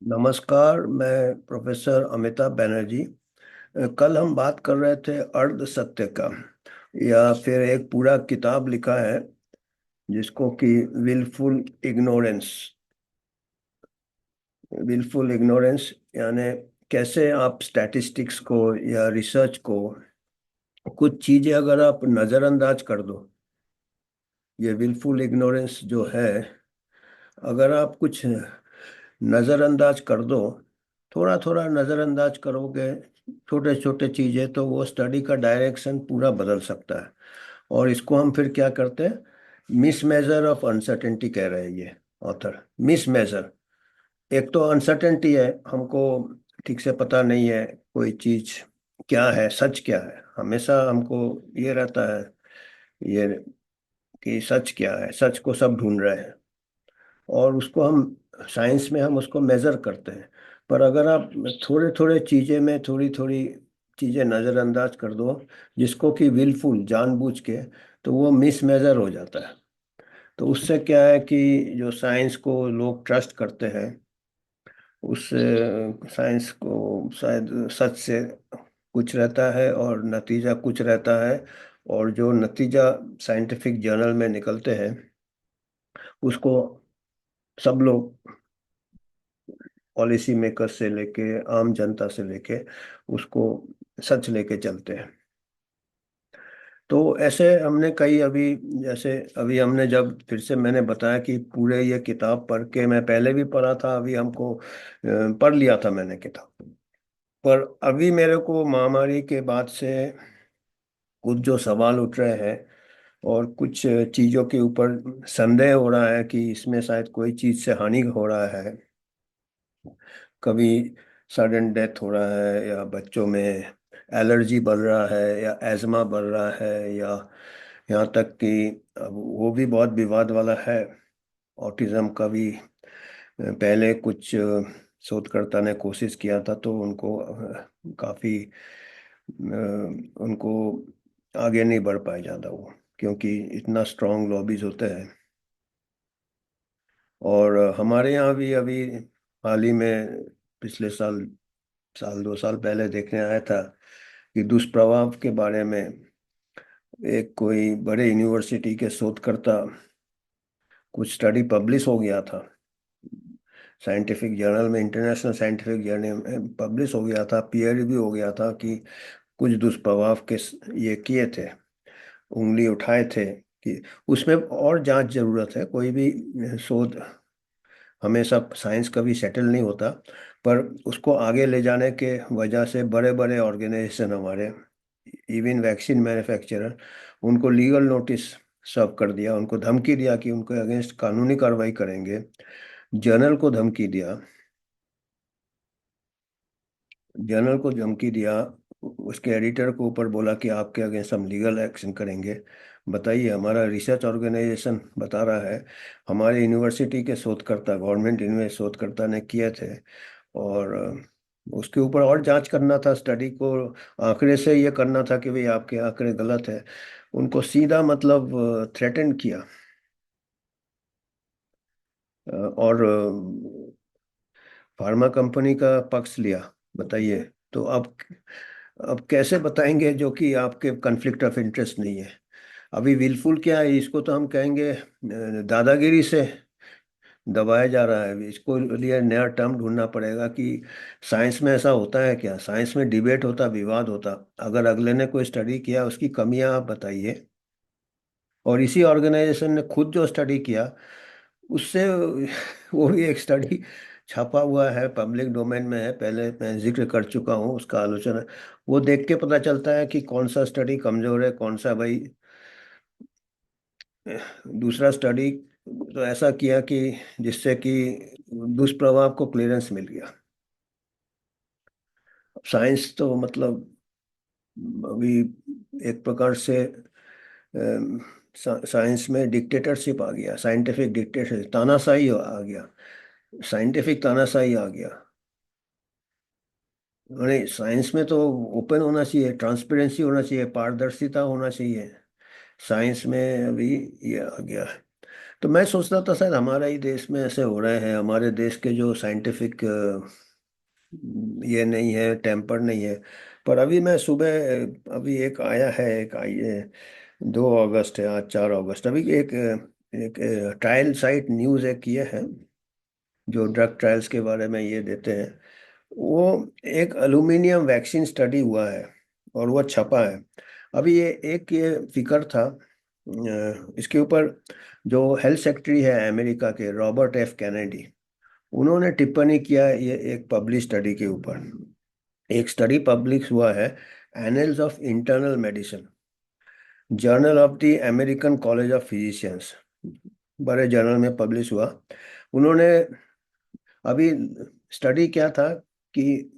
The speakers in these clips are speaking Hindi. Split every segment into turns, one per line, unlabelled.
नमस्कार। मैं प्रोफेसर अमिताभ बैनर्जी। कल हम बात कर रहे थे अर्ध सत्य का, या फिर एक पूरा किताब लिखा है जिसको कि विलफुल इग्नोरेंस। विलफुल इग्नोरेंस यानी कैसे आप स्टैटिस्टिक्स को या रिसर्च को, कुछ चीजें अगर आप नजरअंदाज कर दो, ये विलफुल इग्नोरेंस जो है, अगर आप कुछ नजरअंदाज कर दो, थोड़ा थोड़ा नजरअंदाज करोगे, छोटे छोटे चीजें, तो वो स्टडी का डायरेक्शन पूरा बदल सकता है। और इसको हम फिर क्या करते हैं, मिस मेजर ऑफ अनसर्टेनिटी कह रहे हैं ये ऑथर। मिस मेजर, एक तो अनसर्टेनिटी है, हमको ठीक से पता नहीं है कोई चीज क्या है, सच क्या है। हमेशा हमको ये रहता है ये कि सच क्या है, सच को सब ढूंढ रहे हैं, और उसको हम साइंस में हम उसको मेजर करते हैं। पर अगर आप थोड़े थोड़े चीज़ें में थोड़ी थोड़ी चीज़ें नज़रअंदाज कर दो, जिसको कि विलफुल जानबूझ के, तो वो मिस मेजर हो जाता है। तो उससे क्या है कि जो साइंस को लोग ट्रस्ट करते हैं, उस साइंस को शायद सच से कुछ रहता है और नतीजा कुछ रहता है। और जो नतीजा साइंटिफिक जर्नल में निकलते हैं, उसको सब लोग, पॉलिसी मेकर से लेके आम जनता से लेके, उसको सच लेके चलते हैं। तो ऐसे हमने कई अभी, जैसे अभी हमने जब फिर से मैंने बताया कि पूरे ये किताब पढ़ के, मैं पहले भी पढ़ा था, अभी हमको पढ़ लिया था मैंने किताब। पर अभी मेरे को महामारी के बाद से कुछ जो सवाल उठ रहे हैं, और कुछ चीज़ों के ऊपर संदेह हो रहा है कि इसमें शायद कोई चीज़ से हानि हो रहा है। कभी सडन डेथ हो रहा है, या बच्चों में एलर्जी बढ़ रहा है, या एज्मा बढ़ रहा है, या यहाँ तक कि अब वो भी बहुत विवाद वाला है, ऑटिज्म का भी। पहले कुछ शोधकर्ता ने कोशिश किया था, तो उनको काफ़ी उनको आगे नहीं बढ़ पाए ज़्यादा वो, क्योंकि इतना स्ट्रांग लॉबीज होते हैं। और हमारे यहाँ भी अभी हाल ही में, पिछले साल, साल दो साल पहले देखने आया था कि दुष्प्रभाव के बारे में एक कोई बड़े यूनिवर्सिटी के शोधकर्ता, कुछ स्टडी पब्लिश हो गया था साइंटिफिक जर्नल में, इंटरनेशनल साइंटिफिक जर्नल में पब्लिश हो गया था, पीयर रिव्यू हो गया था कि कुछ दुष्प्रभाव के ये किए थे, उंगली उठाए थे कि उसमें और जांच जरूरत है। कोई भी शोध हमेशा साइंस कभी सेटल नहीं होता, पर उसको आगे ले जाने के वजह से बड़े बड़े ऑर्गेनाइजेशन हमारे, इवन वैक्सीन मैन्युफैक्चरर, उनको लीगल नोटिस सर्व कर दिया, उनको धमकी दिया कि उनके अगेंस्ट कानूनी कार्रवाई करेंगे। जर्नल को धमकी दिया, जर्नल को धमकी दिया, उसके एडिटर को ऊपर बोला कि आपके अगेंस्ट हम लीगल एक्शन करेंगे। बताइए, हमारा रिसर्च ऑर्गेनाइजेशन बता रहा है, हमारे यूनिवर्सिटी के शोधकर्ता, गवर्नमेंट यूनिवर्सिटी शोधकर्ता ने किए थे, और उसके ऊपर और जांच करना था, स्टडी को आंकड़े से ये करना था कि भाई आपके आंकड़े गलत है। उनको सीधा मतलब थ्रेटन किया। और फार्मा कंपनी का पक्ष लिया। बताइए, तो अब कैसे बताएंगे जो कि आपके कन्फ्लिक्ट ऑफ इंटरेस्ट नहीं है। अभी विलफुल क्या है, इसको तो हम कहेंगे दादागिरी से दबाया जा रहा है। इसको लिए नया टर्म ढूंढना पड़ेगा कि साइंस में ऐसा होता है क्या, साइंस में डिबेट होता, विवाद होता, अगर अगले ने कोई स्टडी किया उसकी कमियां आप बताइए। और इसी ऑर्गेनाइजेशन ने खुद जो स्टडी किया उससे वो भी एक स्टडी छापा हुआ है, पब्लिक डोमेन में है, पहले मैं जिक्र कर चुका हूँ उसका आलोचना। वो देख के पता चलता है कि कौन सा स्टडी कमजोर है, कौन सा भाई। दूसरा स्टडी तो ऐसा किया कि जिससे कि दुष्प्रभाव को क्लियरेंस मिल गया। साइंस तो मतलब अभी एक प्रकार से साइंस में डिक्टेटरशिप आ गया, साइंटिफिक डिक्टेटरशिप, तानाशाही आ गया, साइंटिफिक तानाशाही आ गया। अरे साइंस में तो ओपन होना चाहिए, ट्रांसपेरेंसी होना चाहिए, पारदर्शिता होना चाहिए। साइंस में अभी ये आ गया है। तो मैं सोचता था शायद हमारा ही देश में ऐसे हो रहे हैं, हमारे देश के जो साइंटिफिक ये नहीं है, टेम्पर नहीं है। पर अभी मैं सुबह अभी एक आया है, एक आई है, 2 अगस्त है आज, 4 अगस्त, अभी एक ट्रायल साइट न्यूज़ एक ये है जो ड्रग ट्रायल्स के बारे में ये देते हैं। वो एक एल्यूमिनियम वैक्सीन स्टडी हुआ है और वो छपा है। अभी ये फिकर था इसके ऊपर, जो हेल्थ सेक्रेटरी है अमेरिका के, रॉबर्ट एफ कैनेडी, उन्होंने टिप्पणी किया ये एक पब्लिश स्टडी के ऊपर। एक स्टडी पब्लिश हुआ है, annuls of internal medicine, journal of the American college of physicians, बड़े जर्नल में पब्लिश हुआ। उन्होंने अभी स्टडी क्या था कि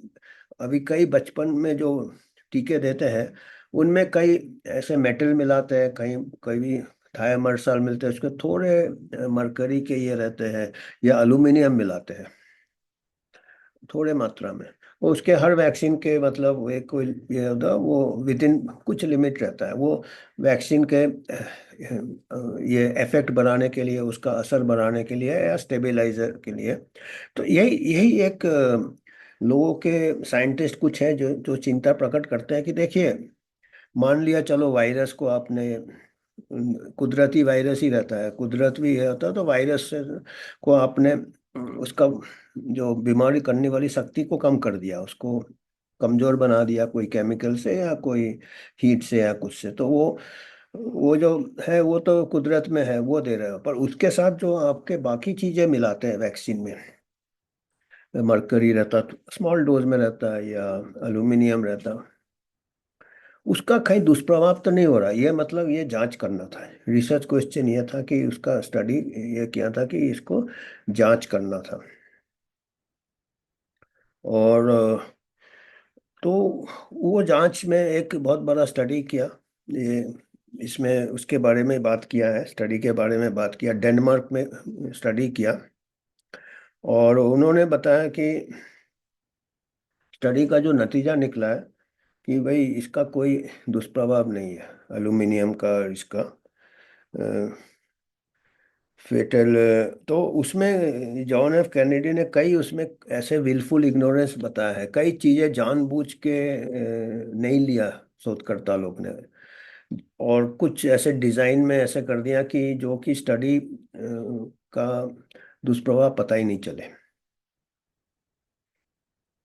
अभी कई बचपन में जो टीके देते हैं उनमें कई ऐसे मेटल मिलाते हैं, कहीं कभी थायमर्सल मिलते हैं, उसके थोड़े मरकरी के ये रहते हैं, या एल्यूमिनियम मिलाते हैं थोड़े मात्रा में। वो उसके हर वैक्सीन के मतलब वो एक कोई ये होता है, वो विद इन कुछ लिमिट रहता है वो वैक्सीन के ये इफेक्ट बढ़ाने के लिए, उसका असर बढ़ाने के लिए या स्टेबलाइजर के लिए। तो यही यही एक लोगों के साइंटिस्ट कुछ है जो जो चिंता प्रकट करते हैं कि देखिए, मान लिया चलो वायरस को आपने, कुदरती वायरस ही रहता है, कुदरत भी ये होता है, तो वायरस से को आपने उसका जो बीमारी करने वाली शक्ति को कम कर दिया, उसको कमजोर बना दिया कोई केमिकल से या कोई हीट से या कुछ से, तो वो जो है वो तो कुदरत में है, वो दे रहे हो। पर उसके साथ जो आपके बाकी चीजें मिलाते हैं वैक्सीन में, मरकरी रहता, स्मॉल डोज में रहता है, या एल्यूमिनियम रहता, उसका कहीं दुष्प्रभाव तो नहीं हो रहा। ये मतलब ये जांच करना था, रिसर्च क्वेश्चन ये था कि उसका स्टडी ये किया था कि इसको जांच करना था। और तो वो जांच में एक बहुत बड़ा स्टडी किया ये, इसमें उसके बारे में बात किया है, स्टडी के बारे में बात किया, डेनमार्क में स्टडी किया। और उन्होंने बताया कि स्टडी का जो नतीजा निकला है कि भाई इसका कोई दुष्प्रभाव नहीं है, एल्यूमिनियम का, इसका फेटल। तो उसमें जॉन एफ कैनेडी ने कई उसमें ऐसे विलफुल इग्नोरेंस बताया है, कई चीजें जानबूझ के नहीं लिया शोधकर्ता लोग ने, और कुछ ऐसे डिजाइन में ऐसे कर दिया कि जो कि स्टडी का दुष्प्रभाव पता ही नहीं चले।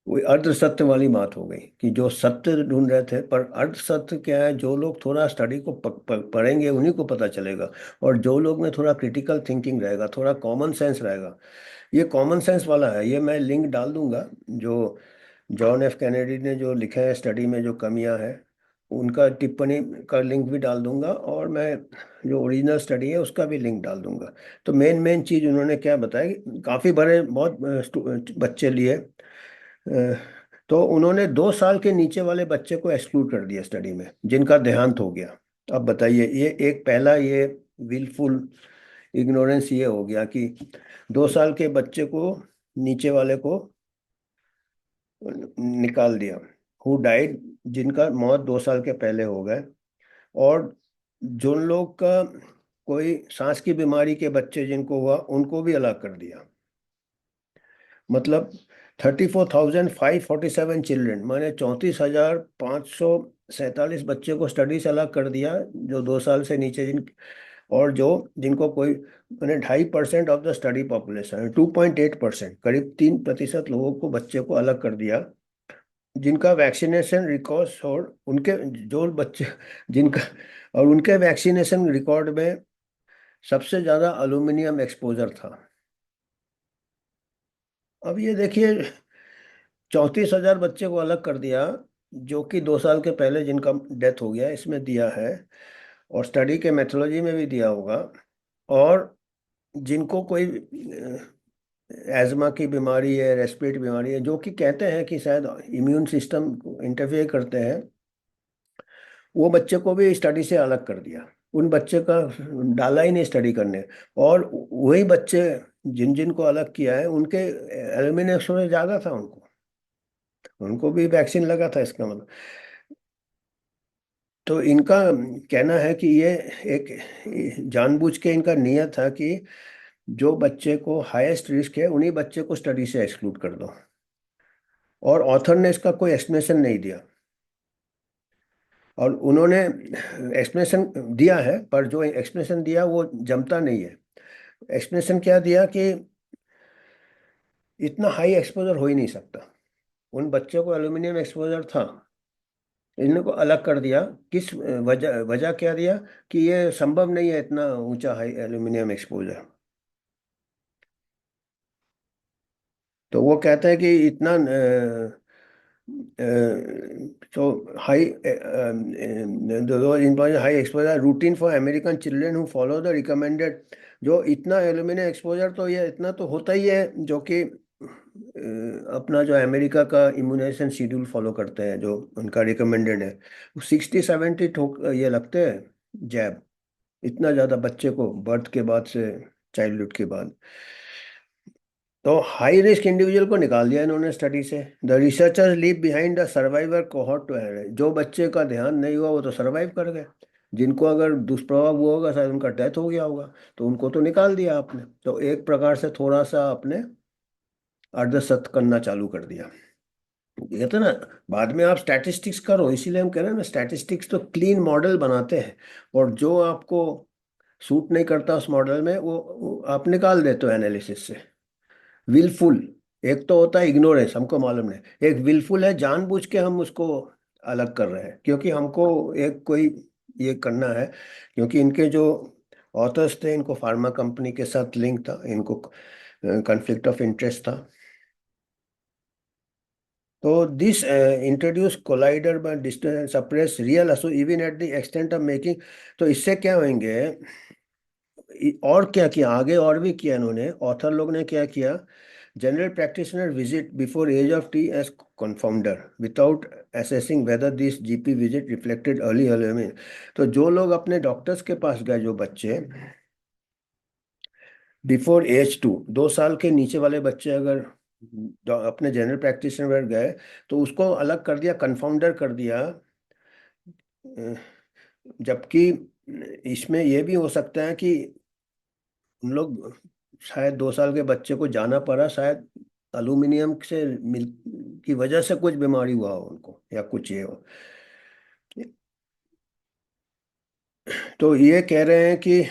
वो अर्ध सत्य वाली बात हो गई कि जो सत्य ढूंढ रहे थे, पर अर्ध सत्य क्या है, जो लोग थोड़ा स्टडी को पढ़ेंगे उन्हीं को पता चलेगा। और जो लोग में थोड़ा क्रिटिकल थिंकिंग रहेगा, थोड़ा कॉमन सेंस रहेगा, ये कॉमन सेंस वाला है। ये मैं लिंक डाल दूंगा, जो जॉन एफ कैनेडी ने जो लिखा है स्टडी में जो कमियां हैं, उनका टिप्पणी का लिंक भी डाल दूंगा, और मैं जो ओरिजिनल स्टडी है उसका भी लिंक डाल दूंगा। तो मेन मेन चीज़ उन्होंने क्या बताया कि काफ़ी बड़े बहुत बच्चे लिए, अ, तो उन्होंने 2 साल के नीचे वाले बच्चे को एक्सक्लूड कर दिया स्टडी में, जिनका देहांत हो गया। अब बताइए, ये एक पहला ये विलफुल इग्नोरेंस ये हो गया कि 2 साल के बच्चे को, नीचे वाले को निकाल दिया, हु डाइड, जिनका मौत 2 साल के पहले हो गए। और जिन लोग का कोई सांस की बीमारी के बच्चे जिनको हुआ उनको भी अलग कर दिया। मतलब 34,547 चिल्ड्रन, माने 34,547 बच्चे को स्टडी से अलग कर दिया, जो 2 साल से नीचे जिन, और जो जिनको कोई, मैंने 2.5% ऑफ द स्टडी पॉपुलेशन, 2.8%, करीब 3% लोगों को, बच्चे को अलग कर दिया, जिनका वैक्सीनेशन रिकॉर्ड, और उनके जो बच्चे जिनका, और उनके वैक्सीनेशन रिकॉर्ड में सबसे ज्यादा एल्यूमिनियम एक्सपोजर था। अब ये देखिए, 34,000 बच्चे को अलग कर दिया, जो कि 2 साल के पहले जिनका डेथ हो गया, इसमें दिया है, और स्टडी के मेथोलॉजी में भी दिया होगा। और जिनको कोई एजमा की बीमारी है, रेस्पिरेटरी बीमारी है, जो कि कहते हैं कि शायद इम्यून सिस्टम इंटरफेयर करते हैं, वो बच्चे को भी स्टडी से अलग कर दिया, उन बच्चे का डाला ही नहीं स्टडी करने। और वही बच्चे जिन जिन को अलग किया है, उनके एल्यूमिनियम एक्सपोजर ज़्यादा था, उनको उनको भी वैक्सीन लगा था, इसका मतलब। तो इनका कहना है कि ये एक जानबूझ के इनका नियत था कि जो बच्चे को हाईएस्ट रिस्क है उन्हीं बच्चे को स्टडी से एक्सक्लूड कर दो। और ऑथर ने इसका कोई एक्सप्लेनेशन नहीं दिया। और उन्होंने एक्सप्लेनेशन दिया है, पर जो एक्सप्लेनेशन दिया वो जमता नहीं है। एक्सप्लेनेशन क्या दिया कि इतना हाई एक्सपोजर हो ही नहीं सकता। उन बच्चों को एल्यूमिनियम एक्सपोजर था, इनको अलग कर दिया। किस वजह वजह क्या दिया कि ये संभव नहीं है इतना ऊंचा हाई एल्यूमिनियम एक्सपोजर। तो वो कहते हैं कि इतना तो high high exposure routine for American children who follow the recommended. जो इतना एल्यूमिनियम एक्सपोजर तो ये इतना तो होता ही है, जो कि अपना जो अमेरिका का इम्यूनाइजेशन शेड्यूल फॉलो करते हैं, जो उनका रिकमेंडेड है। 60-70 ठोक ये लगते हैं जैब, इतना ज़्यादा बच्चे को बर्थ के बाद से, चाइल्डहुड के बाद। तो हाई रिस्क इंडिविजुअल को निकाल दिया इन्होंने स्टडी से। The researchers leave behind the survivor cohort too. जो बच्चे का ध्यान नहीं हुआ वो तो सर्वाइव कर गए, जिनको अगर दुष्प्रभाव हुआ होगा, शायद उनका डेथ हो गया होगा, तो उनको तो निकाल दिया आपने। तो एक प्रकार से थोड़ा सा आपने अर्धसत्य करना चालू कर दिया। ये तो ना, बाद में आप स्टैटिस्टिक्स करो, इसीलिए हम कह रहे हैं ना, स्टैटिस्टिक्स तो क्लीन मॉडल बनाते हैं, और जो आपको सूट नहीं करता उस मॉडल में वो आप निकाल देते हो एनालिसिस से। विलफुल एक तो होता है इग्नोरेंस, हमको मालूम नहीं। एक विलफुल है, जानबूझ के हम उसको अलग कर रहे हैं, क्योंकि हमको एक कोई ये करना है। क्योंकि इनके जो ऑथर्स थे, इनको फार्मा कंपनी के साथ लिंक था, इनको कॉन्फ्लिक्ट ऑफ इंटरेस्ट था। तो this introduce collider by distance suppress real also even at the extent of making. तो इससे क्या होंगे, और क्या किया आगे, और भी किया इन्होंने, ऑथर लोग ने क्या किया। General practitioner visit before age of T age confounder without assessing whether this GP visit reflected early element. तो जो लोग अपने डॉक्टर्स के पास गए, जो बच्चे बिफोर एज 2, 2 साल के नीचे वाले बच्चे अगर अपने जनरल प्रैक्टिशनर गए, तो उसको अलग कर दिया, कंफाउंडर कर दिया। अ, जबकि इसमें यह भी हो सकता है कि उन लोग, शायद 2 साल के बच्चे को जाना पड़ा, शायद अल्यूमिनियम से मिल की वजह से कुछ बीमारी हुआ हो उनको, या कुछ ये हो। तो ये कह रहे हैं कि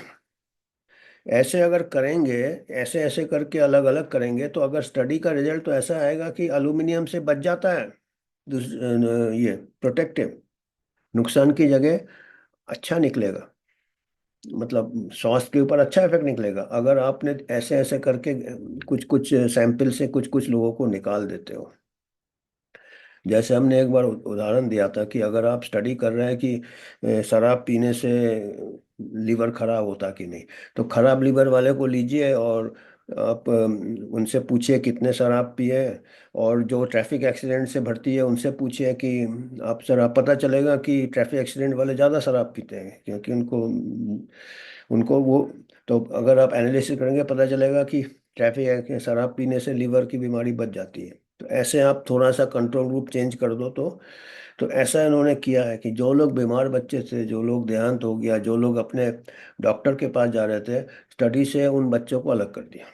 ऐसे अगर करेंगे, ऐसे ऐसे करके अलग अलग करेंगे, तो अगर स्टडी का रिजल्ट तो ऐसा आएगा कि अल्यूमिनियम से बच जाता है, ये प्रोटेक्टिव, नुकसान की जगह अच्छा निकलेगा, मतलब स्वास्थ्य के ऊपर अच्छा इफेक्ट निकलेगा, अगर आपने ऐसे ऐसे करके कुछ कुछ सैंपल से कुछ कुछ लोगों को निकाल देते हो। जैसे हमने एक बार उदाहरण दिया था कि अगर आप स्टडी कर रहे हैं कि शराब पीने से लीवर खराब होता कि नहीं, तो खराब लीवर वाले को लीजिए और आप उनसे पूछिए कितने शराब पिए, और जो ट्रैफिक एक्सीडेंट से भर्ती है उनसे पूछिए कि आप शराब, पता चलेगा कि ट्रैफिक एक्सीडेंट वाले ज़्यादा शराब पीते हैं, क्योंकि उनको उनको वो, तो अगर आप एनालिसिस करेंगे पता चलेगा कि ट्रैफिक शराब पीने से लीवर की बीमारी बच जाती है। तो ऐसे आप थोड़ा सा कंट्रोल ग्रुप चेंज कर दो। तो ऐसा इन्होंने किया है कि जो लोग बीमार बच्चे थे, जो लोग देहांत हो गया, जो लोग अपने डॉक्टर के पास जा रहे थे, स्टडी से उन बच्चों को अलग कर दिया।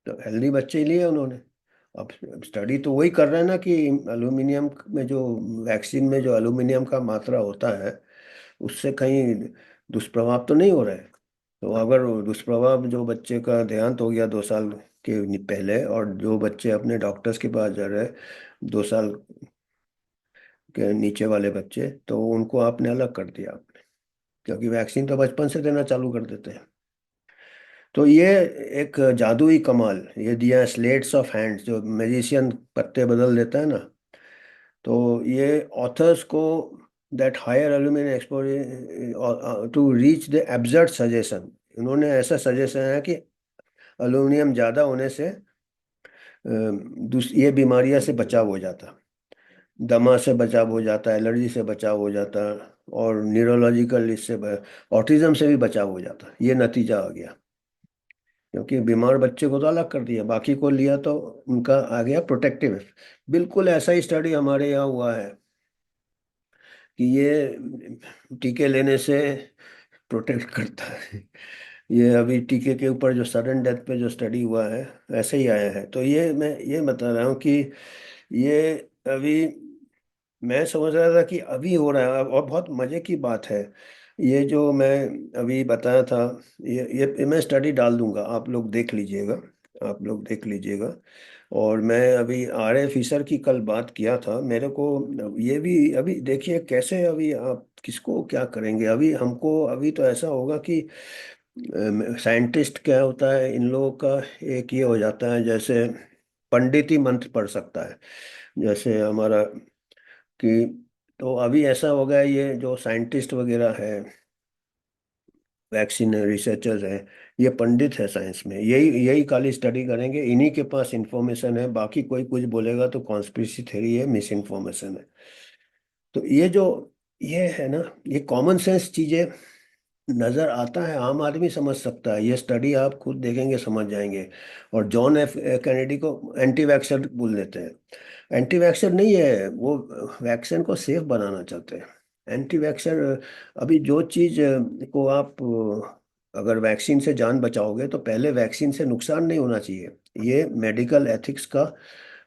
तो हेल्दी बच्चे ही लिए उन्होंने। अब स्टडी तो वही कर रहे हैं ना कि एल्यूमिनियम में जो, वैक्सीन में जो एल्यूमिनियम का मात्रा होता है, उससे कहीं दुष्प्रभाव तो नहीं हो रहे हैं। तो अगर दुष्प्रभाव, जो बच्चे का देहांत हो गया 2 साल के पहले, और जो बच्चे अपने डॉक्टर्स के पास जा रहे हैं 2 साल के नीचे वाले बच्चे, तो उनको आपने अलग कर दिया आपने, क्योंकि वैक्सीन तो बचपन से देना चालू कर देते हैं। तो ये एक जादुई कमाल ये दिया, स्लेट्स ऑफ हैंड्स, जो मैजिशियन पत्ते बदल देता है ना। तो ये ऑथर्स को that higher aluminium exposure to reach the absurd suggestion, उन्होंने ऐसा सजेशन है कि एल्यूमिनियम ज़्यादा होने से ये बीमारियां से बचाव हो जाता, दमा से बचाव हो जाता, एलर्जी से बचाव हो जाता, और न्यूरोलॉजिकल इससे ऑटिज्म से भी बचाव हो जाता। ये नतीजा आ गया, क्योंकि बीमार बच्चे को तो अलग कर दिया, बाकी को लिया तो उनका आ गया प्रोटेक्टिव। बिल्कुल ऐसा ही स्टडी हमारे यहाँ हुआ है कि ये टीके लेने से प्रोटेक्ट करता है। ये अभी टीके के ऊपर जो सडन डेथ पे जो स्टडी हुआ है, ऐसे ही आया है। तो ये मैं ये बता रहा हूँ कि ये अभी मैं समझ रहा था कि अभी हो रहा है, और बहुत मजे की बात है। ये जो मैं अभी बताया था, ये मैं स्टडी डाल दूंगा, आप लोग देख लीजिएगा, आप लोग देख लीजिएगा। और मैं अभी आर ए फिशर की कल बात किया था मेरे को, ये भी अभी देखिए कैसे, अभी आप किसको क्या करेंगे। अभी हमको अभी तो ऐसा होगा कि साइंटिस्ट क्या होता है इन लोगों का, एक ये हो जाता है जैसे पंडित ही मंत्र पढ़ सकता है, जैसे हमारा कि, तो अभी ऐसा हो गया, ये जो साइंटिस्ट वगैरह है, वैक्सीन रिसर्चर्स हैं, ये पंडित है साइंस में, यही यही खाली स्टडी करेंगे, इन्हीं के पास इंफॉर्मेशन है, बाकी कोई कुछ बोलेगा तो कॉन्स्पिरेसी थ्योरी है, मिस इन्फॉर्मेशन है। तो ये जो ये है ना, ये कॉमन सेंस चीजें नजर आता है, आम आदमी समझ सकता है, ये स्टडी आप खुद देखेंगे समझ जाएंगे। और जॉन एफ कैनेडी को एंटी वैक्सर बोल देते हैं, एंटी वैक्सर नहीं है वो, वैक्सीन को सेफ बनाना चाहते हैं। एंटी वैक्सर अभी जो चीज को आप अगर वैक्सीन से जान बचाओगे तो पहले वैक्सीन से नुकसान नहीं होना चाहिए। ये मेडिकल एथिक्स का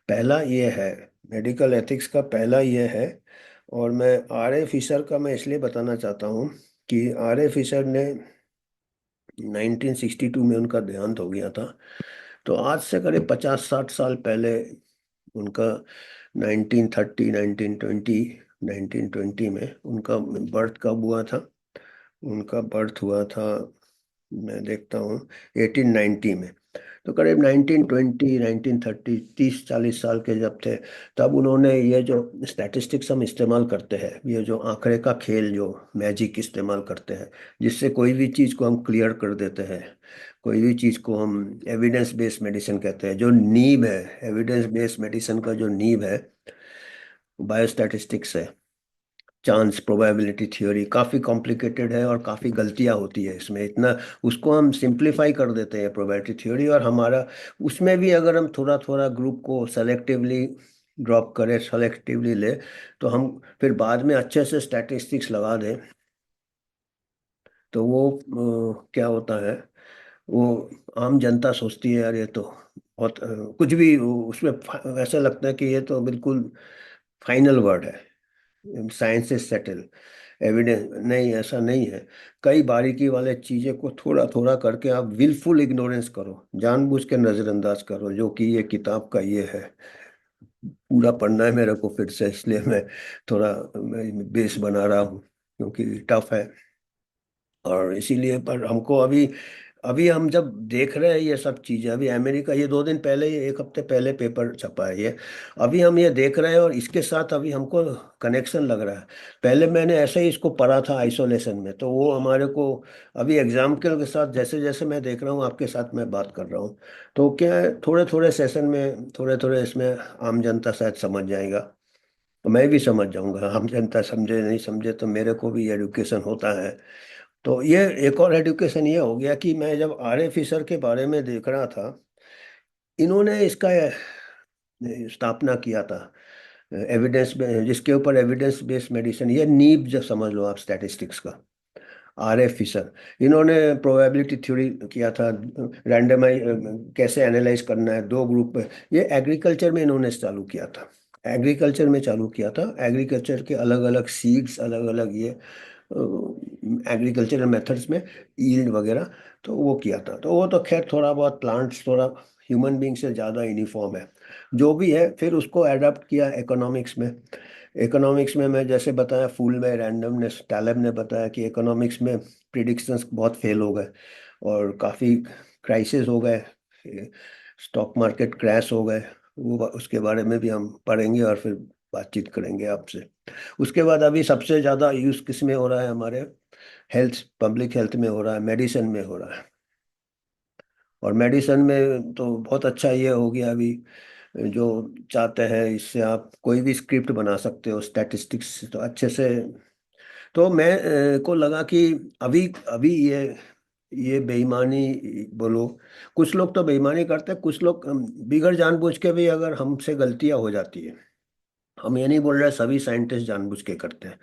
पहला ये है, मेडिकल एथिक्स का पहला ये है। और मैं आर ए फिशर का मैं इसलिए बताना चाहता हूँ कि आर ए फिशर ने 1962 में उनका देहांत हो गया था। तो आज से करीब 50-60 साल पहले उनका 1930, 1920 में उनका बर्थ कब हुआ था? उनका बर्थ हुआ था, मैं देखता हूँ, 1890 में। तो करीब 1920, 1930, 30-40 साल के जब थे, तब उन्होंने ये जो स्टैटिस्टिक्स हम इस्तेमाल करते हैं, ये जो आंकड़े का खेल, जो मैजिक इस्तेमाल करते हैं, जिससे कोई भी चीज़ को हम क्लियर कर देते हैं, कोई भी चीज़ को हम एविडेंस बेस्ड मेडिसिन कहते हैं, जो नींव है, एविडेंस बेस्ड मेडिसिन का जो नींव है बायोस्टैटिस्टिक्स है। चांस प्रोबेबिलिटी थ्योरी काफ़ी कॉम्प्लिकेटेड है और काफ़ी गलतियां होती है इसमें, इतना उसको हम सिंप्लीफाई कर देते हैं प्रोबेबिलिटी थ्योरी। और हमारा उसमें भी अगर हम थोड़ा थोड़ा ग्रुप को सेलेक्टिवली ड्रॉप करें, सेलेक्टिवली ले, तो हम फिर बाद में अच्छे से स्टैटिस्टिक्स लगा दें, तो वो क्या होता है, वो आम जनता सोचती है यार ये तो बहुत कुछ भी उसमें ऐसा लगता है कि ये तो बिल्कुल फाइनल वर्ड है, साइंस इज सेटल, एविडेंस नहीं, ऐसा नहीं है। कई बारीकी वाले चीजें को थोड़ा थोड़ा करके आप विलफुल इग्नोरेंस करो, जानबूझ के नजरअंदाज करो, जो कि ये किताब का ये है। पूरा पढ़ना है मेरे को फिर से, इसलिए मैं थोड़ा बेस बना रहा हूँ, क्योंकि टफ है। और इसीलिए पर हमको अभी अभी हम जब देख रहे हैं ये सब चीजें, अभी अमेरिका ये 2 दिन पहले, ये 1 हफ्ते पहले पेपर छपा है ये, अभी हम ये देख रहे हैं और इसके साथ अभी हमको कनेक्शन लग रहा है। पहले मैंने ऐसे ही इसको पढ़ा था आइसोलेशन में, तो वो हमारे को अभी एग्जाम्पल के साथ जैसे जैसे मैं देख रहा हूँ आपके साथ मैं बात कर रहा हूँ, तो क्या है, थोड़े थोड़े सेशन में थोड़े थोड़े इसमें आम जनता शायद समझ जाएगा, तो मैं भी समझ जाऊंगा। आम जनता समझे नहीं समझे तो मेरे को भी एडुकेशन होता है। तो ये एक और एजुकेशन ये हो गया कि मैं जब आर ए फिशर के बारे में देख रहा था, इन्होंने इसका स्थापना किया था, एविडेंस, जिसके ऊपर एविडेंस बेस्ड मेडिसिन, ये नीब जो समझ लो आप स्टैटिस्टिक्स का, आर एफ फिशर। इन्होंने प्रोबेबिलिटी थ्योरी किया था, रैंडमाइज कैसे एनालाइज करना है 2 ग्रुप में, ये एग्रीकल्चर में इन्होंने चालू किया था, एग्रीकल्चर में चालू किया था, एग्रीकल्चर के अलग अलग सीड्स, अलग अलग ये एग्रीकल्चरल मेथड्स में यील्ड वगैरह, तो वो किया था। तो वो तो खैर थोड़ा बहुत प्लांट्स थोड़ा ह्यूमन बींग से ज़्यादा यूनिफॉर्म है, जो भी है। फिर उसको एडाप्ट किया इकोनॉमिक्स में। इकोनॉमिक्स में मैं जैसे बताया, फूल में रैंडमनेस, टैलेब ने बताया कि इकोनॉमिक्स में प्रिडिक्शंस बहुत फेल हो गए और काफ़ी क्राइसिस हो गए, स्टॉक मार्केट क्रैश हो गए। वो उसके बारे में भी हम पढ़ेंगे और फिर बातचीत करेंगे आपसे। उसके बाद अभी सबसे ज़्यादा यूज़ किस में हो रहा है हमारे, हेल्थ, पब्लिक हेल्थ में हो रहा है, मेडिसिन में हो रहा है। और मेडिसिन में तो बहुत अच्छा ये हो गया अभी, जो चाहते हैं इससे आप कोई भी स्क्रिप्ट बना सकते हो स्टैटिस्टिक्स तो अच्छे से। तो मैं को लगा कि अभी अभी ये बेईमानी बोलो, कुछ लोग तो बेईमानी करते हैं, कुछ लोग बिगड़ जानबूझ के भी, अगर हमसे गलतियां हो जाती है, हम ये नहीं बोल रहे सभी साइंटिस्ट जानबूझ के करते हैं,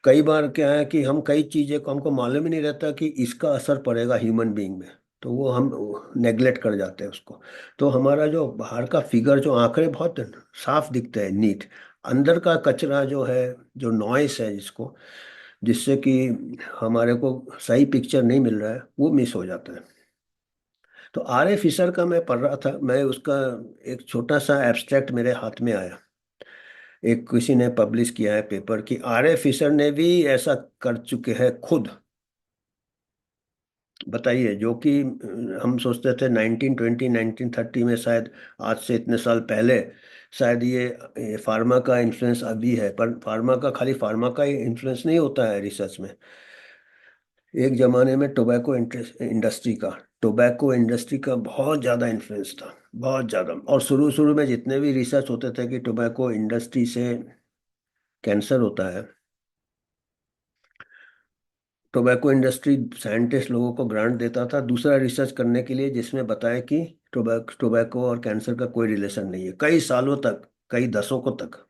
कई बार क्या है कि हम कई चीजें को हमको मालूम ही नहीं रहता कि इसका असर पड़ेगा ह्यूमन बीइंग में, तो वो हम नेग्लेक्ट कर जाते हैं उसको। तो हमारा जो बाहर का फिगर, जो आंकड़े बहुत साफ दिखते हैं, नीट, अंदर का कचरा जो है, जो नॉइस है जिसको, जिससे कि हमारे को सही पिक्चर नहीं मिल रहा है, वो मिस हो जाता है। तो आर ए फिशर का मैं पढ़ रहा था, मैं उसका एक छोटा सा एब्स्ट्रैक्ट मेरे हाथ में आया। एक किसी ने पब्लिश किया है पेपर कि आर ए फिशर ने भी ऐसा कर चुके हैं खुद। बताइए, जो कि हम सोचते थे 1920 1930 में शायद, आज से इतने साल पहले शायद ये फार्मा का इन्फ्लुएंस अभी है, पर फार्मा का, खाली फार्मा का ही इन्फ्लुएंस नहीं होता है रिसर्च में। एक जमाने में टोबैको इंडस्ट्री का बहुत ज़्यादा इन्फ्लुएंस था, बहुत ज़्यादा। और शुरू शुरू में जितने भी रिसर्च होते थे कि टोबैको इंडस्ट्री से कैंसर होता है, टोबैको इंडस्ट्री साइंटिस्ट लोगों को ग्रांट देता था दूसरा रिसर्च करने के लिए, जिसमें बताया कि टोबैको और कैंसर का कोई रिलेशन नहीं है। कई सालों तक, कई दशकों तक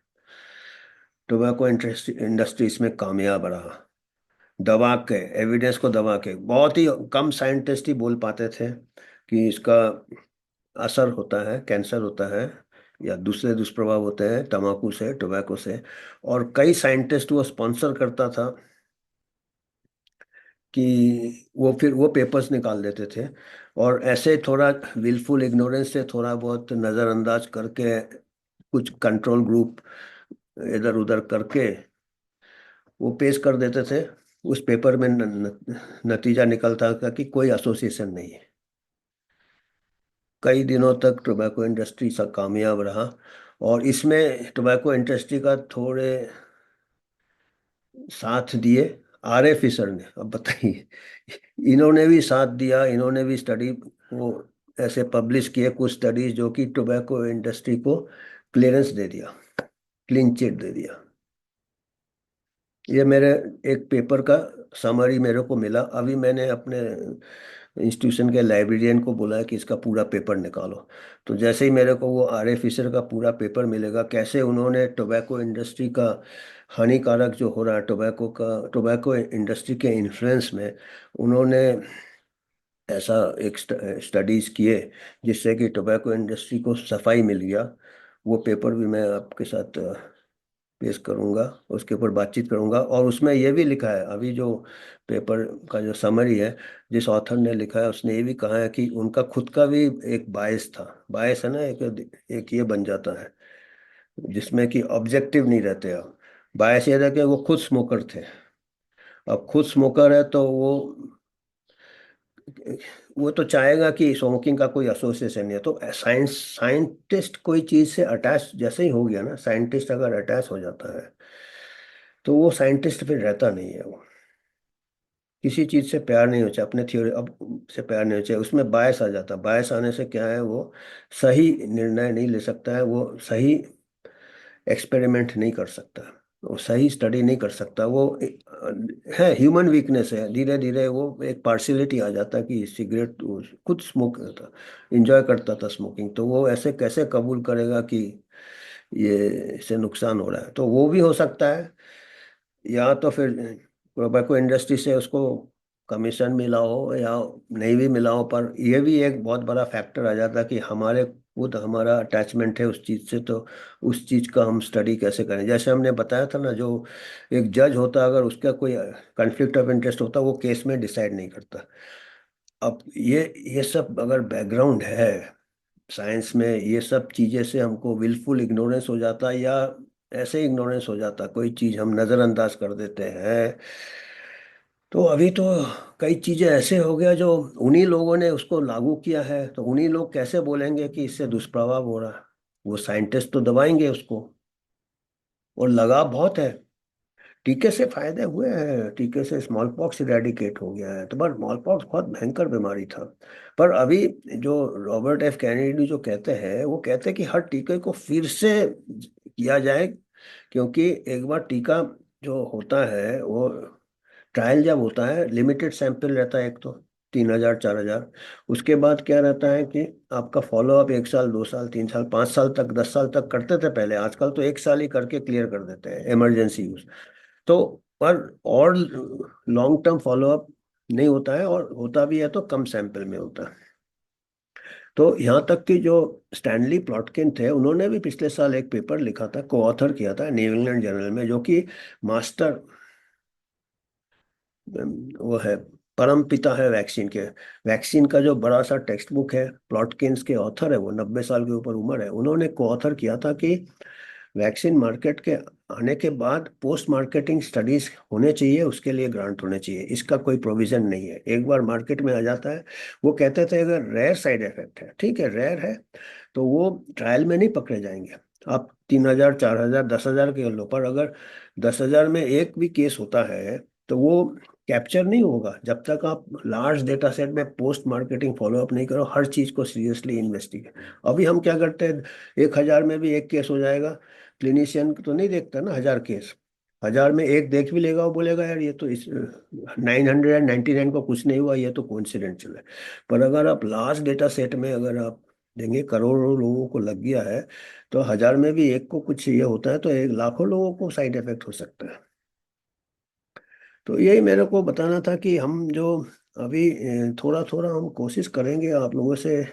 टोबैको इंडस्ट्री इसमें कामयाब रहा, दबा के, एविडेंस को दबा के। बहुत ही कम साइंटिस्ट ही बोल पाते थे कि इसका असर होता है, कैंसर होता है या दूसरे दुष्प्रभाव होते हैं तंबाकू से, टोबैको से। और कई साइंटिस्ट वो स्पॉन्सर करता था कि वो फिर वो पेपर्स निकाल देते थे। और ऐसे थोड़ा विलफुल इग्नोरेंस से, थोड़ा बहुत नज़रअंदाज करके, कुछ कंट्रोल ग्रुप इधर उधर करके वो पेश कर देते थे। उस पेपर में नतीजा निकलता था कि कोई एसोसिएशन नहीं है। कई दिनों तक टोबैको इंडस्ट्री सा कामयाब रहा। और इसमें टोबैको इंडस्ट्री का थोड़े साथ दिए आर ए फिशर ने। अब बताइए, इन्होंने भी साथ दिया, इन्होंने भी स्टडी वो ऐसे पब्लिश किए कुछ स्टडीज जो कि टोबैको इंडस्ट्री को क्लियरेंस दे दिया, क्लीन चिट दे दिया। ये मेरे एक पेपर का समरी मेरे को मिला अभी। मैंने अपने इंस्टीट्यूशन के लाइब्रेरियन को बोला है कि इसका पूरा पेपर निकालो। तो जैसे ही मेरे को वो आर ए फिशर का पूरा पेपर मिलेगा, कैसे उन्होंने टोबैको इंडस्ट्री का हानिकारक जो हो रहा है, टोबैको इंडस्ट्री के इन्फ्लुएंस में, उन्होंने ऐसा एक स्टडीज किए जिससे कि टोबैको इंडस्ट्री को सफाई मिल गया। वो पेपर भी मैं आपके साथ पेश करूंगा, उसके ऊपर बातचीत करूंगा। और उसमें यह भी लिखा है, अभी जो पेपर का जो समरी है, जिस ऑथर ने लिखा है उसने ये भी कहा है कि उनका खुद का भी एक बायस था। बायस है ना, एक ये बन जाता है जिसमें कि ऑब्जेक्टिव नहीं रहते आप। बायस ये था कि वो खुद स्मोकर थे। अब खुद स्मोकर है तो वो तो चाहेगा कि स्मोकिंग का कोई एसोसिएशन नहीं है। तो साइंटिस्ट कोई चीज से अटैच जैसे ही हो गया ना, साइंटिस्ट अगर अटैच हो जाता है तो वो साइंटिस्ट फिर रहता नहीं है। वो किसी चीज से प्यार नहीं हो चाहे, अपने थ्योरी अब से प्यार नहीं हो चाहे, उसमें बायस आ जाता है। बायस आने से क्या है, वो सही निर्णय नहीं ले सकता है, वो सही एक्सपेरिमेंट नहीं कर सकता, वो सही स्टडी नहीं कर सकता। वो है ह्यूमन वीकनेस है। धीरे धीरे वो एक पार्शियलिटी आ जाता है कि सिगरेट खुद स्मोक करता, इंजॉय करता था स्मोकिंग, तो वो ऐसे कैसे कबूल करेगा कि ये इससे नुकसान हो रहा है। तो वो भी हो सकता है। या तो फिर टोबैको इंडस्ट्री से उसको कमीशन मिला हो या नहीं भी मिला हो, पर यह भी एक बहुत बड़ा फैक्टर आ जाता है कि हमारे खुद हमारा अटैचमेंट है उस चीज़ से, तो उस चीज़ का हम स्टडी कैसे करें। जैसे हमने बताया था ना, जो एक जज होता, अगर उसका कोई कॉन्फ्लिक्ट ऑफ इंटरेस्ट होता, वो केस में डिसाइड नहीं करता। अब ये सब अगर बैकग्राउंड है साइंस में, ये सब चीजें से हमको विलफुल इग्नोरेंस हो जाता है, या ऐसे इग्नोरेंस हो जाता है, कोई चीज हम नजरअंदाज कर देते हैं। तो अभी तो कई चीजें ऐसे हो गया जो उन्हीं लोगों ने उसको लागू किया है, तो उन्हीं लोग कैसे बोलेंगे कि इससे दुष्प्रभाव हो रहा है। वो साइंटिस्ट तो दबाएंगे उसको। और लगाव बहुत है। टीके से फायदे हुए हैं, टीके से स्मॉल पॉक्स इरेडिकेट हो गया है, तो बट स्मॉल पॉक्स बहुत भयंकर बीमारी था। पर अभी जो रॉबर्ट एफ कैनेडी जो कहते हैं, वो कहते हैं कि हर टीके को फिर से किया जाए, क्योंकि एक बार टीका जो होता है, वो ट्रायल जब होता है, लिमिटेड सैंपल रहता है, एक तो 3,000 4,000। उसके बाद क्या रहता है कि आपका फॉलो अप 1 साल 2 साल 3 साल 5 साल तक 10 साल तक करते थे पहले, आजकल तो 1 साल ही करके क्लियर कर देते हैं इमरजेंसी यूज। तो और लॉन्ग टर्म फॉलोअप नहीं होता है, और होता भी है तो कम सैंपल में होता है। तो यहाँ तक कि जो स्टैनली प्लॉटकिन थे, उन्होंने भी पिछले साल एक पेपर लिखा था, को ऑथर किया था न्यू इंग्लैंड जर्नल में, जो कि मास्टर वो है, परम पिता है वैक्सीन के। वैक्सीन का जो बड़ा सा टेक्स्ट बुक है, प्लॉटकिंस के ऑथर है, वो 90 साल के ऊपर उम्र है। उन्होंने को ऑथर किया था कि वैक्सीन मार्केट के आने के बाद पोस्ट मार्केटिंग स्टडीज होने चाहिए, उसके लिए ग्रांट होने चाहिए। इसका कोई प्रोविजन नहीं है, एक बार मार्केट में आ जाता है। वो कहते थे अगर रेयर साइड इफेक्ट है, ठीक है रेयर है, तो वो ट्रायल में नहीं पकड़े जाएंगे। आप 3,000 4,000 10,000 के लो, पर अगर 10,000 में एक भी केस होता है तो वो कैप्चर नहीं होगा जब तक आप लार्ज डेटा सेट में पोस्ट मार्केटिंग फॉलोअप नहीं करो, हर चीज को सीरियसली इन्वेस्टिगेट। अभी हम क्या करते हैं, 1,000 में भी एक केस हो जाएगा, क्लिनिशियन तो नहीं देखता ना 1,000 केस। 1,000 में एक देख भी लेगा, वो बोलेगा यार ये तो इस 999 को कुछ नहीं हुआ, ये तो कोइंसिडेंटल है। पर अगर आप लार्ज डेटा सेट में अगर आप देंगे, करोड़ों लोगों को लग गया है, तो 1,000 में भी एक को कुछ ये होता है तो एक लाखों लोगों को साइड इफेक्ट हो सकता है। तो यही मेरे को बताना था कि हम जो अभी थोड़ा थोड़ा हम कोशिश करेंगे आप लोगों से,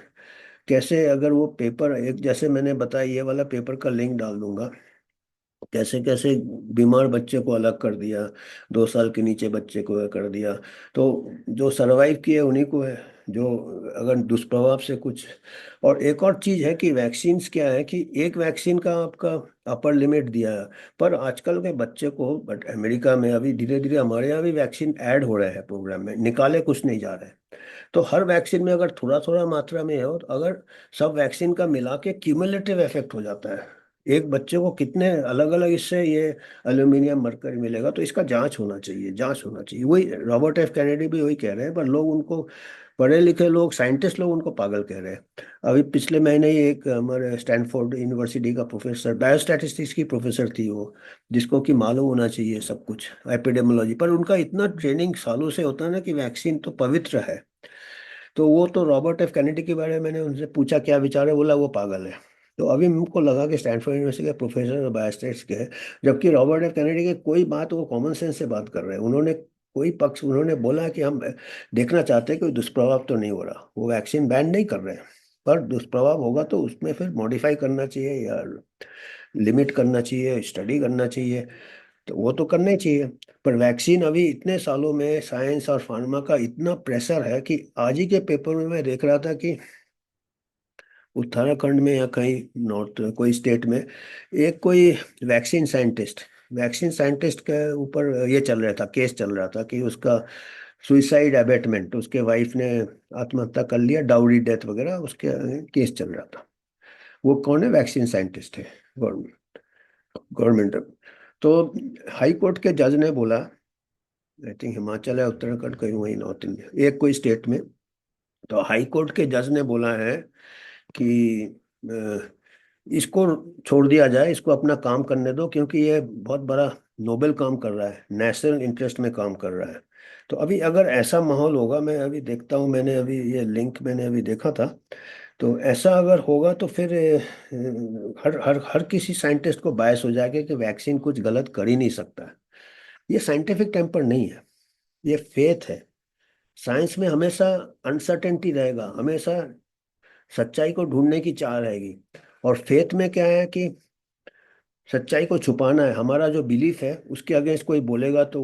कैसे अगर वो पेपर, एक जैसे मैंने बताया ये वाला पेपर का लिंक डाल दूंगा, कैसे कैसे बीमार बच्चे को अलग कर दिया, 2 साल के नीचे बच्चे को कर दिया, तो जो सरवाइव किए उन्हीं को है, जो अगर दुष्प्रभाव से कुछ। और एक और चीज है कि वैक्सीन्स क्या है कि एक वैक्सीन का आपका अपर लिमिट दिया है, पर आजकल के बच्चे को, बट अमेरिका में अभी धीरे धीरे हमारे यहाँ भी वैक्सीन ऐड हो रहे हैं प्रोग्राम में, निकाले कुछ नहीं जा रहे हैं। तो हर वैक्सीन में अगर थोड़ा थोड़ा मात्रा में है, और अगर सब वैक्सीन का मिला के क्यूमुलेटिव इफेक्ट हो जाता है, एक बच्चे को कितने अलग अलग इससे ये एल्यूमिनियम मरकरी मिलेगा, तो इसका जांच होना चाहिए, जांच होना चाहिए। वही रॉबर्ट एफ कैनेडी भी वही कह रहे हैं, पर लोग उनको, पढ़े लिखे लोग, साइंटिस्ट लोग उनको पागल कह रहे हैं। अभी पिछले महीने ही एक हमारे स्टैनफोर्ड यूनिवर्सिटी का प्रोफेसर, बायोस्टैटिस्टिक्स की प्रोफेसर थी वो, जिसको कि मालूम होना चाहिए सब कुछ एपिडेमियोलॉजी, पर उनका इतना ट्रेनिंग सालों से होता है ना कि वैक्सीन तो पवित्र है। तो वो तो रॉबर्ट एफ कैनेडी के बारे में मैंने उनसे पूछा क्या विचार है, बोला वो पागल है। तो अभी मुझको लगा कि स्टैनफोर्ड यूनिवर्सिटी के प्रोफेसर बायोस्टैटिक्स के हैं, जबकि रॉबर्ट एफ कैनेडी के कोई बात वो कॉमन सेंस से बात कर रहे हैं। उन्होंने कोई पक्ष, उन्होंने बोला कि हम देखना चाहते हैं कोई दुष्प्रभाव तो नहीं हो रहा, वो वैक्सीन बैन नहीं कर रहे हैं, पर दुष्प्रभाव होगा तो उसमें फिर मॉडिफाई करना चाहिए या लिमिट करना चाहिए, स्टडी करना चाहिए, तो वो तो करना ही चाहिए। पर वैक्सीन अभी इतने सालों में साइंस और फार्मा का इतना प्रेशर है कि आज ही के पेपर में मैं देख रहा था कि उत्तराखंड में या कहीं नॉर्थ कोई स्टेट में एक कोई वैक्सीन साइंटिस्ट वैक्सीन साइंटिस्ट के ऊपर ये चल रहा था, केस चल रहा था कि उसका सुइसाइड अबेटमेंट, उसके वाइफ ने आत्महत्या कर लिया, डाउरी डेथ वगैरह, उसके केस चल रहा था। वो कौन है, वैक्सीन साइंटिस्ट है, गवर्नमेंट गवर्नमेंट तो हाई कोर्ट के जज ने बोला, आई थिंक हिमाचल है उत्तराखंड, कहीं वहीं नॉर्थ इंडिया एक कोई स्टेट में, तो हाई कोर्ट के जज ने बोला है कि इसको छोड़ दिया जाए, इसको अपना काम करने दो, क्योंकि ये बहुत बड़ा नोबेल काम कर रहा है, नेशनल इंटरेस्ट में काम कर रहा है। तो अभी अगर ऐसा माहौल होगा, मैं अभी देखता हूँ, मैंने अभी ये लिंक मैंने अभी देखा था, तो ऐसा अगर होगा तो फिर हर हर हर किसी साइंटिस्ट को बायस हो जाएगा कि वैक्सीन कुछ गलत कर ही नहीं सकता है। ये साइंटिफिक टेम्पर नहीं है, ये फेथ है। साइंस में हमेशा अनसर्टेनिटी रहेगा, हमेशा सच्चाई को ढूंढने की चाह रहेगी। और फेथ में क्या है कि सच्चाई को छुपाना है, हमारा जो बिलीफ है उसके अगेंस्ट कोई बोलेगा तो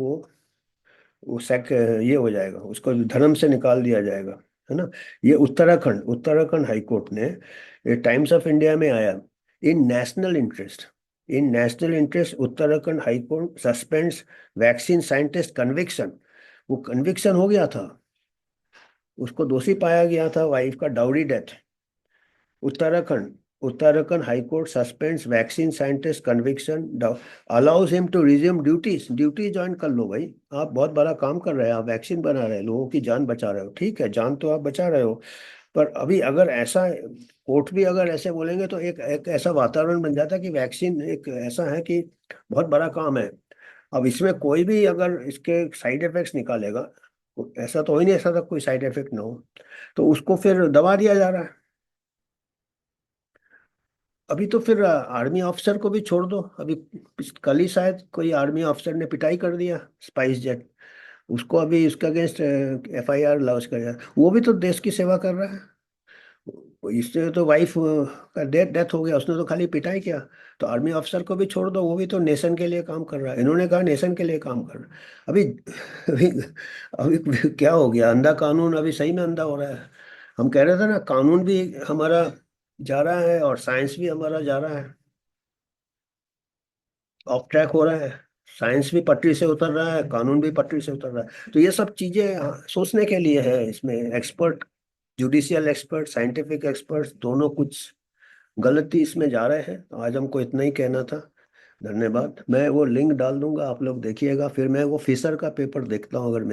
वो सेक ये हो जाएगा, उसको धर्म से निकाल दिया जाएगा, है ना। ये उत्तराखंड उत्तराखंड हाई कोर्ट ने, ये टाइम्स ऑफ इंडिया में आया, in national interest, in national interest Uttarakhand high court suspends vaccine scientist conviction. वो कन्विक्शन हो गया था, उसको दोषी पाया गया था, वाइफ का dowry death. Uttarakhand Uttarakhand high court suspends vaccine scientist conviction, allows him to resume duties. Duty join कर लो भाई, आप बहुत बड़ा काम कर रहे हैं, आप वैक्सीन बना रहे हैं, लोगों की जान बचा रहे हो, ठीक है जान तो आप बचा रहे हो। पर अभी अगर ऐसा, कोर्ट भी अगर ऐसे बोलेंगे तो एक ऐसा वातावरण बन जाता है कि वैक्सीन एक ऐसा है कि बहुत बड़ा काम है। अब इसमें कोई भी अगर इसके साइड इफेक्ट्स निकालेगा, ऐसा तो हो ही नहीं ऐसा, कोई साइड इफेक्ट ना हो, तो उसको फिर दबा दिया जा रहा है। अभी तो फिर आर्मी ऑफिसर को भी छोड़ दो। अभी कल ही शायद कोई आर्मी ऑफिसर ने पिटाई कर दिया, स्पाइस जेट। उसको अभी उसके अगेंस्ट FIR लॉन्च कर दिया। वो भी तो देश की सेवा कर रहा है। इससे तो वाइफ का डेथ डेथ हो गया, उसने तो खाली पिटाई किया। तो आर्मी ऑफिसर को भी छोड़ दो, वो भी तो नेशन के लिए काम कर रहा है। इन्होंने कहा नेशन के लिए काम कर रहा है। अभी अभी अभी क्या हो गया, अंधा कानून अभी सही में अंधा हो रहा है। हम कह रहे थे ना, कानून भी हमारा जा रहा है और साइंस भी हमारा जा रहा है, ऑफ ट्रैक हो रहा है। साइंस भी पटरी से उतर रहा है, कानून भी पटरी से उतर रहा है। तो ये सब चीजें सोचने के लिए है। इसमें expert, judicial expert, scientific expert दोनों कुछ गलती इसमें जा रहे हैं। तो आज हमको इतना ही कहना था। धन्यवाद। मैं वो लिंक डाल दूंगा, आप लोग देखिएगा। फिर मैं वो फिशर का पेपर देखता हूँ, अगर